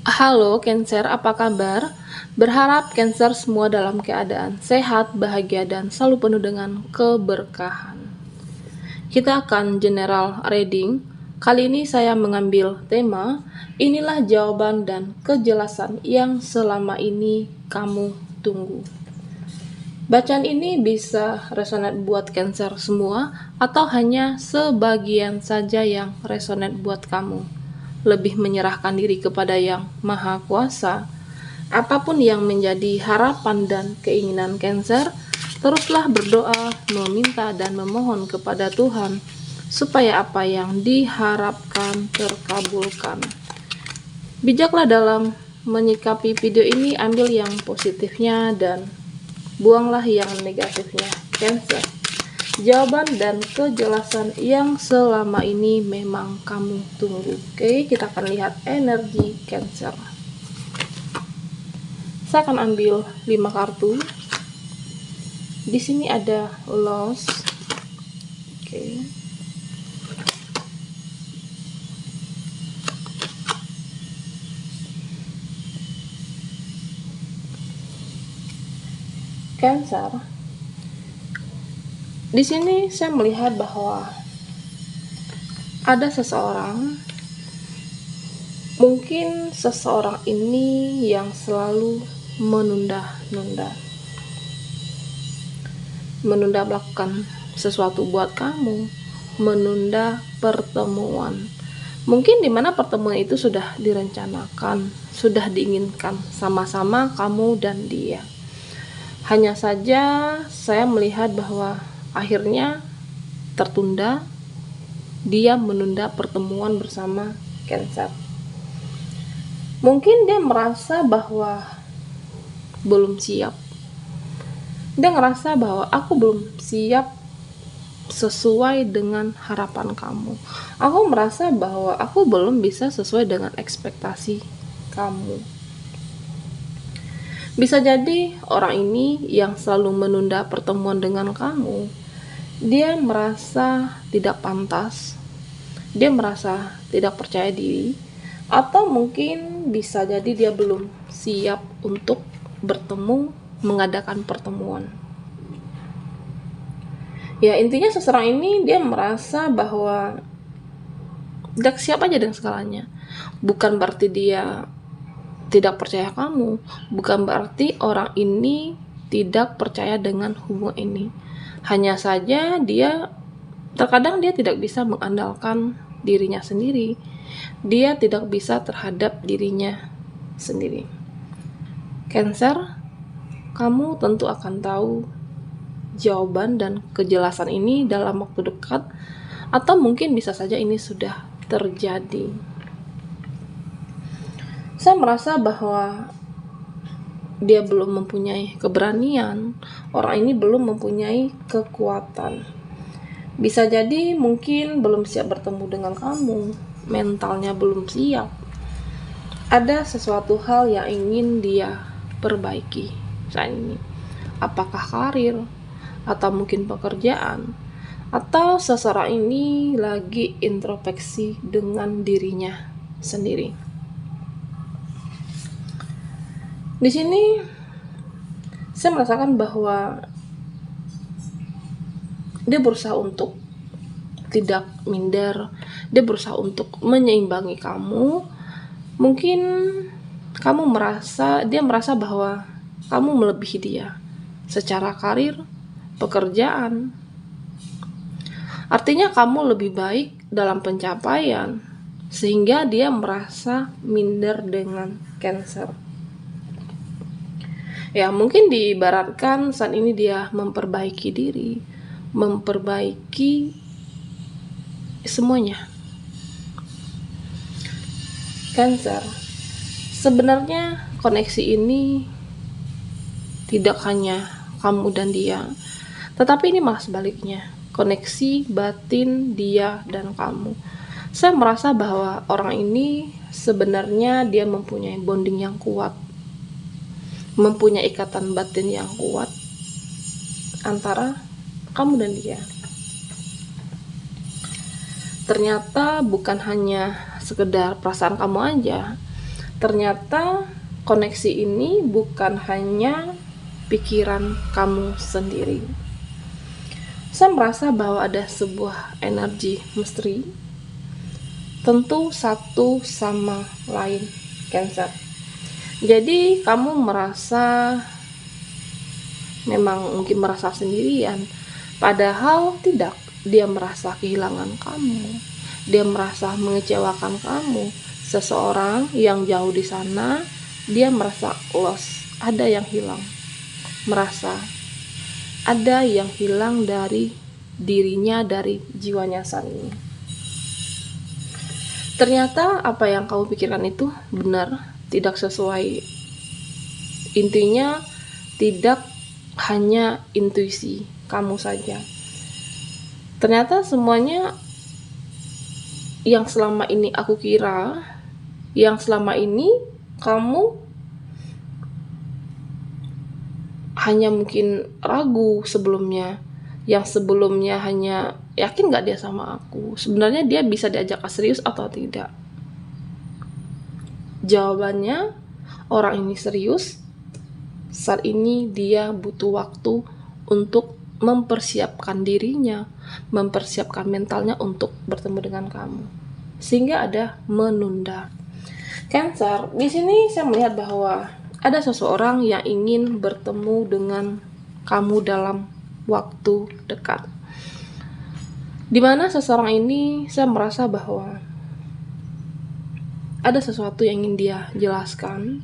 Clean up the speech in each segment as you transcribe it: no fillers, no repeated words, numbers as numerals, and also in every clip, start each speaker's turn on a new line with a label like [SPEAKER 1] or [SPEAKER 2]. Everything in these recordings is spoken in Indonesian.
[SPEAKER 1] Halo Cancer, apa kabar? Berharap Cancer semua dalam keadaan sehat, bahagia, dan selalu penuh dengan keberkahan. Kita akan general reading. Kali ini saya mengambil tema, inilah jawaban dan kejelasan yang selama ini kamu tunggu. Bacaan ini bisa resonate buat Cancer semua atau hanya sebagian saja yang resonate buat kamu. Lebih menyerahkan diri kepada Yang Maha Kuasa. Apapun yang menjadi harapan dan keinginan Cancer, teruslah berdoa, meminta dan memohon kepada Tuhan supaya apa yang diharapkan terkabulkan. Bijaklah dalam menyikapi video ini, ambil yang positifnya dan buanglah yang negatifnya. Cancer, jawaban dan kejelasan yang selama ini memang kamu tunggu. Oke, kita akan lihat energi Cancer. Saya akan ambil 5 kartu. Di sini ada loss. Oke. Cancer. Di sini saya melihat bahwa ada seseorang, mungkin seseorang ini yang selalu menunda melakukan sesuatu buat kamu, menunda pertemuan. Mungkin dimana pertemuan itu sudah direncanakan, sudah diinginkan sama-sama kamu dan dia. Hanya saja saya melihat bahwa akhirnya tertunda, dia menunda pertemuan bersama Cancer. Mungkin dia merasa bahwa belum siap. Dia ngerasa bahwa aku belum siap sesuai dengan harapan kamu. Aku merasa bahwa aku belum bisa sesuai dengan ekspektasi kamu. Bisa jadi orang ini yang selalu menunda pertemuan dengan kamu, dia merasa tidak pantas, dia merasa tidak percaya diri, atau mungkin bisa jadi dia belum siap untuk bertemu, mengadakan pertemuan. Ya, intinya seseorang ini dia merasa bahwa tidak siap aja dengan segalanya. Bukan berarti dia tidak percaya kamu, bukan berarti orang ini tidak percaya dengan hubungan ini. Hanya saja terkadang dia tidak bisa mengandalkan dirinya sendiri. Dia tidak bisa terhadap dirinya sendiri. Cancer, kamu tentu akan tahu jawaban dan kejelasan ini dalam waktu dekat, atau mungkin bisa saja ini sudah terjadi. Saya merasa bahwa dia belum mempunyai keberanian, orang ini belum mempunyai kekuatan. Bisa jadi mungkin belum siap bertemu dengan kamu, mentalnya belum siap. Ada sesuatu hal yang ingin dia perbaiki saat ini. Apakah karir, atau mungkin pekerjaan, atau seseorang ini lagi introspeksi dengan dirinya sendiri. Di sini saya merasakan bahwa dia berusaha untuk tidak minder, dia berusaha untuk menyeimbangi kamu. Mungkin dia merasa bahwa kamu melebihi dia secara karir, pekerjaan. Artinya kamu lebih baik dalam pencapaian, sehingga dia merasa minder dengan Cancer. Ya, mungkin diibaratkan saat ini dia memperbaiki diri, memperbaiki semuanya. Cancer, sebenarnya koneksi ini tidak hanya kamu dan dia, tetapi ini malah sebaliknya, koneksi batin dia dan kamu. Saya merasa bahwa orang ini sebenarnya dia mempunyai bonding yang kuat, mempunyai ikatan batin yang kuat antara kamu dan dia. Ternyata bukan hanya sekedar perasaan kamu aja, ternyata koneksi ini bukan hanya pikiran kamu sendiri. Saya merasa bahwa ada sebuah energi misteri, tentu satu sama lain, Cancer. Jadi kamu merasa, memang mungkin merasa sendirian, padahal tidak. Dia merasa kehilangan kamu, dia merasa mengecewakan kamu. Seseorang yang jauh di sana, dia merasa lost, ada yang hilang, merasa ada yang hilang dari dirinya, dari jiwanya saat ini. Ternyata apa yang kamu pikirkan itu benar, tidak sesuai. Intinya tidak hanya intuisi kamu saja. Ternyata semuanya yang selama ini aku kira, yang selama ini kamu hanya mungkin ragu sebelumnya, yang sebelumnya hanya yakin gak dia sama aku, sebenarnya dia bisa diajak serius atau tidak. Jawabannya, orang ini serius. Saat ini dia butuh waktu untuk mempersiapkan dirinya, mempersiapkan mentalnya untuk bertemu dengan kamu, sehingga ada menunda. Cancer, di sini saya melihat bahwa ada seseorang yang ingin bertemu dengan kamu dalam waktu dekat, dimana seseorang ini saya merasa bahwa ada sesuatu yang ingin dia jelaskan.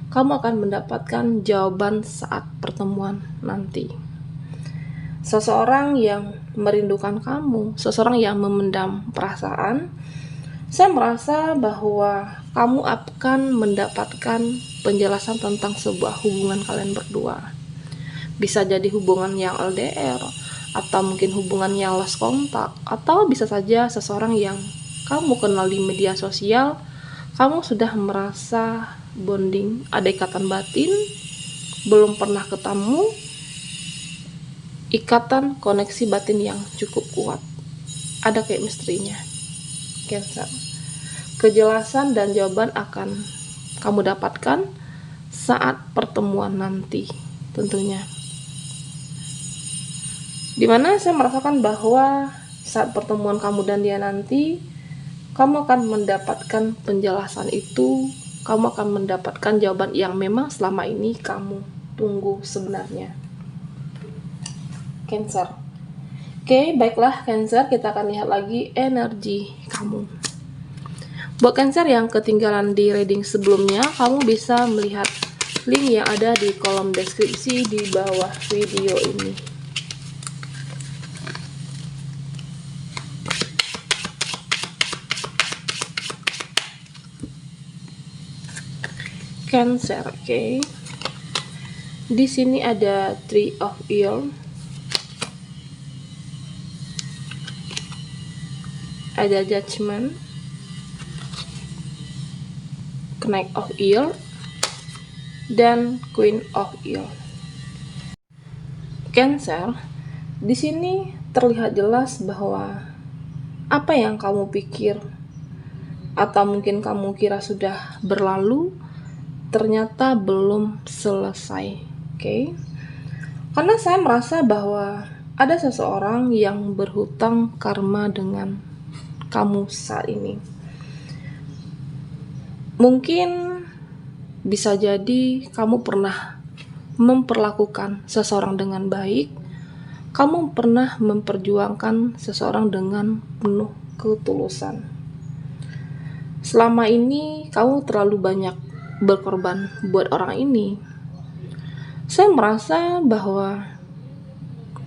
[SPEAKER 1] Kamu akan mendapatkan jawaban saat pertemuan nanti. Seseorang yang merindukan kamu, seseorang yang memendam perasaan, saya merasa bahwa kamu akan mendapatkan penjelasan tentang sebuah hubungan kalian berdua. Bisa jadi hubungan yang LDR, atau mungkin hubungan yang lost kontak, atau bisa saja seseorang yang kamu kenal di media sosial, kamu sudah merasa bonding, ada ikatan batin, belum pernah ketemu, ikatan koneksi batin yang cukup kuat, ada kayak misterinya, Cancer. Kejelasan dan jawaban akan kamu dapatkan saat pertemuan nanti tentunya, dimana saya merasakan bahwa saat pertemuan kamu dan dia nanti, kamu akan mendapatkan penjelasan itu, kamu akan mendapatkan jawaban yang memang selama ini kamu tunggu sebenarnya, Cancer. Oke, baiklah Cancer, kita akan lihat lagi energi kamu. Buat Cancer yang ketinggalan di reading sebelumnya, kamu bisa melihat link yang ada di kolom deskripsi di bawah video ini. Cancer, oke. Di sini ada Three of Eels, ada Judgment, Knight of Eels, dan Queen of Eels. Cancer, di sini terlihat jelas bahwa apa yang kamu pikir atau mungkin kamu kira sudah berlalu, ternyata belum selesai, oke? Karena saya merasa bahwa ada seseorang yang berhutang karma dengan kamu saat ini. Mungkin bisa jadi kamu pernah memperlakukan seseorang dengan baik, kamu pernah memperjuangkan seseorang dengan penuh ketulusan. Selama ini kamu terlalu banyak berkorban buat orang ini. Saya merasa bahwa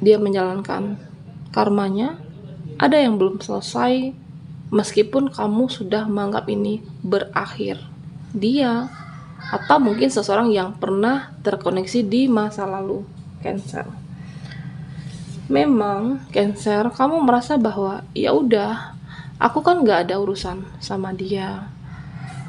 [SPEAKER 1] dia menjalankan karmanya, ada yang belum selesai, meskipun kamu sudah menganggap ini berakhir. Dia atau mungkin seseorang yang pernah terkoneksi di masa lalu, Cancer. Memang Cancer, kamu merasa bahwa ya udah, aku kan gak ada urusan sama dia,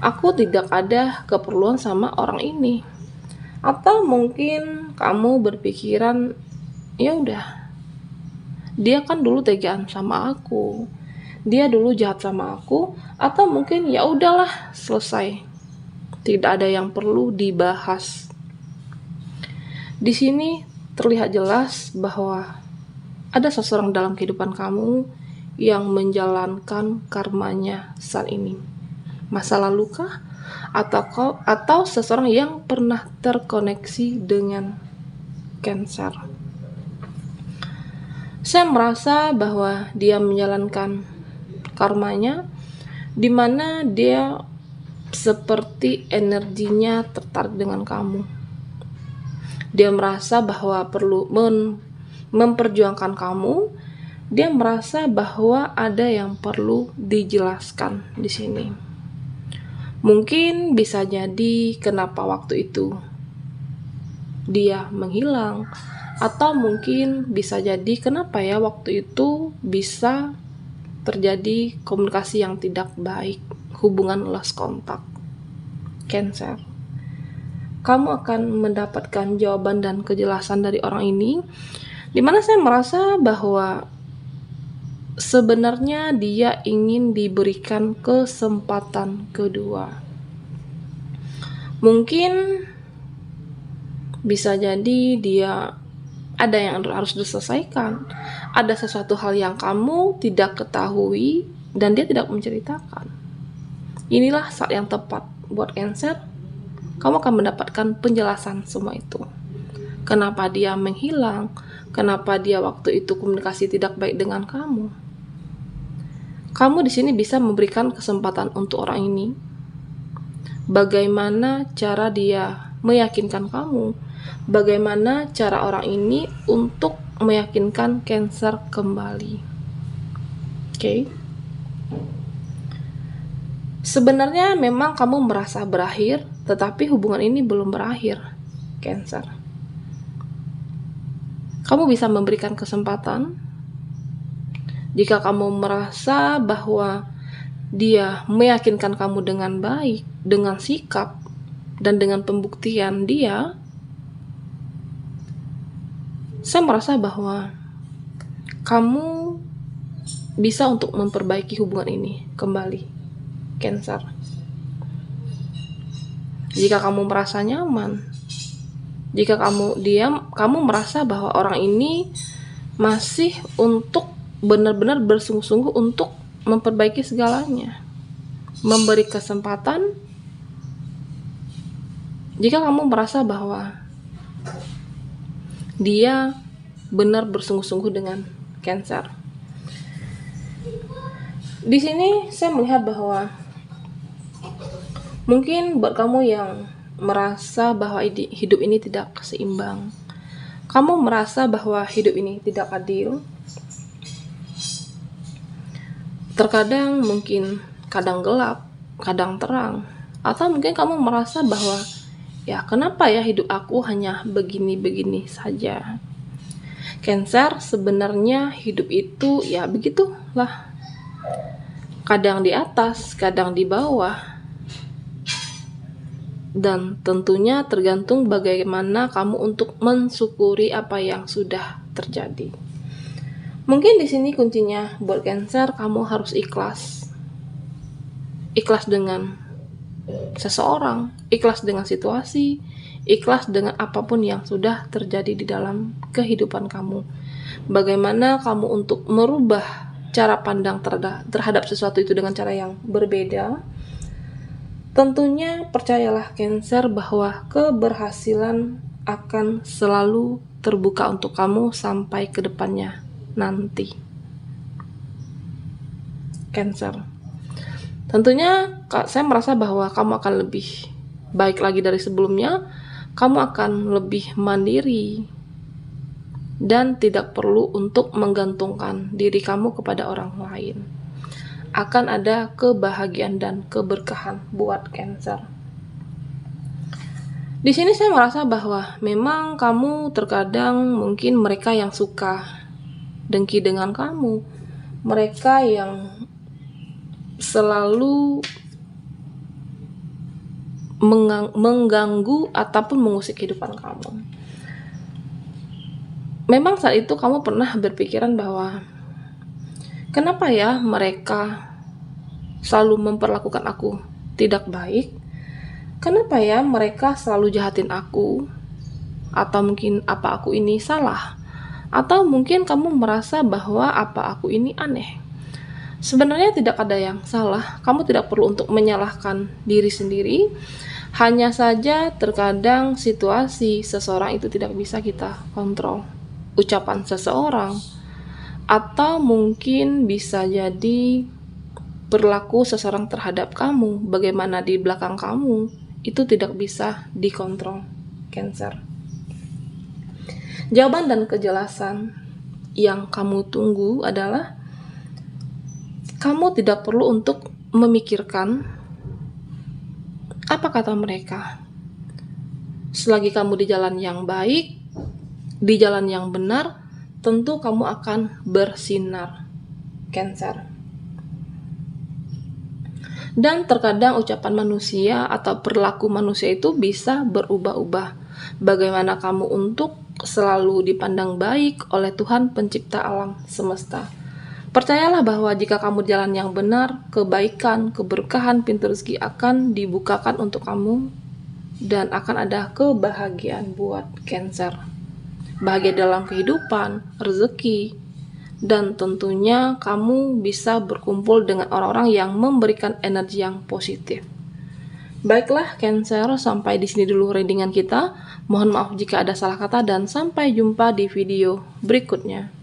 [SPEAKER 1] aku tidak ada keperluan sama orang ini. Atau mungkin kamu berpikiran, ya udah, dia kan dulu tegaan sama aku, dia dulu jahat sama aku, atau mungkin ya udahlah, selesai. Tidak ada yang perlu dibahas. Di sini terlihat jelas bahwa ada seseorang dalam kehidupan kamu yang menjalankan karmanya saat ini. Masa lalu kah? Atau seseorang yang pernah terkoneksi dengan Cancer. Saya merasa bahwa dia menjalankan karmanya, di mana dia seperti energinya tertarik dengan kamu. Dia merasa bahwa perlu memperjuangkan kamu. Dia merasa bahwa ada yang perlu dijelaskan di sini. Mungkin bisa jadi kenapa waktu itu dia menghilang, atau mungkin bisa jadi kenapa ya waktu itu bisa terjadi komunikasi yang tidak baik, hubungan lost kontak. Cancer, kamu akan mendapatkan jawaban dan kejelasan dari orang ini, dimana saya merasa bahwa sebenarnya dia ingin diberikan kesempatan kedua. Mungkin bisa jadi dia ada yang harus diselesaikan, ada sesuatu hal yang kamu tidak ketahui dan dia tidak menceritakan. Inilah saat yang tepat buat Cancer. Kamu akan mendapatkan penjelasan semua itu. Kenapa dia menghilang? Kenapa dia waktu itu komunikasi tidak baik dengan kamu? Kamu di sini bisa memberikan kesempatan untuk orang ini. Bagaimana cara dia meyakinkan kamu? Bagaimana cara orang ini untuk meyakinkan Cancer kembali? Oke. Sebenarnya memang kamu merasa berakhir, tetapi hubungan ini belum berakhir, Cancer. Kamu bisa memberikan kesempatan. Jika kamu merasa bahwa dia meyakinkan kamu dengan baik, dengan sikap, dan dengan pembuktian dia, saya merasa bahwa kamu bisa untuk memperbaiki hubungan ini kembali, Cancer. Jika kamu merasa nyaman, jika kamu diam, kamu merasa bahwa orang ini masih untuk benar-benar bersungguh-sungguh untuk memperbaiki segalanya, memberi kesempatan. Jika kamu merasa bahwa dia benar bersungguh-sungguh dengan Cancer. Di sini saya melihat bahwa mungkin buat kamu yang merasa bahwa hidup ini tidak seimbang, kamu merasa bahwa hidup ini tidak adil, terkadang mungkin kadang gelap, kadang terang, atau mungkin kamu merasa bahwa ya kenapa ya hidup aku hanya begini-begini saja. Cancer, sebenarnya hidup itu ya begitulah. Kadang di atas, kadang di bawah. Dan tentunya tergantung bagaimana kamu untuk mensyukuri apa yang sudah terjadi. Mungkin di sini kuncinya buat Cancer, kamu harus ikhlas. Ikhlas dengan seseorang, ikhlas dengan situasi, ikhlas dengan apapun yang sudah terjadi di dalam kehidupan kamu. Bagaimana kamu untuk merubah cara pandang terhadap sesuatu itu dengan cara yang berbeda. Tentunya percayalah Cancer bahwa keberhasilan akan selalu terbuka untuk kamu sampai ke depannya nanti, Cancer. Tentunya saya merasa bahwa kamu akan lebih baik lagi dari sebelumnya. Kamu akan lebih mandiri dan tidak perlu untuk menggantungkan diri kamu kepada orang lain. Akan ada kebahagiaan dan keberkahan buat Cancer. Di sini saya merasa bahwa memang kamu terkadang mungkin mereka yang suka dengki dengan kamu, mereka yang selalu mengganggu ataupun mengusik kehidupan kamu. Memang saat itu kamu pernah berpikiran bahwa kenapa ya mereka selalu memperlakukan aku tidak baik? Kenapa ya mereka selalu jahatin aku? Atau mungkin apa aku ini salah? Atau mungkin kamu merasa bahwa apa aku ini aneh? Sebenarnya tidak ada yang salah. Kamu tidak perlu untuk menyalahkan diri sendiri. Hanya saja terkadang situasi seseorang itu tidak bisa kita kontrol. Ucapan seseorang, atau mungkin bisa jadi berlaku seseorang terhadap kamu, bagaimana di belakang kamu, itu tidak bisa dikontrol, Cancer. Jawaban dan kejelasan yang kamu tunggu adalah kamu tidak perlu untuk memikirkan apa kata mereka. Selagi kamu di jalan yang baik, di jalan yang benar, tentu kamu akan bersinar, Cancer. Dan terkadang ucapan manusia atau perilaku manusia itu bisa berubah-ubah. Bagaimana kamu untuk selalu dipandang baik oleh Tuhan pencipta alam semesta. Percayalah bahwa jika kamu jalan yang benar, kebaikan, keberkahan, pintu rezeki akan dibukakan untuk kamu dan akan ada kebahagiaan buat Cancer. Bahagia dalam kehidupan, rezeki, dan tentunya kamu bisa berkumpul dengan orang-orang yang memberikan energi yang positif. Baiklah Cancer, sampai di sini dulu readingan kita. Mohon maaf jika ada salah kata dan sampai jumpa di video berikutnya.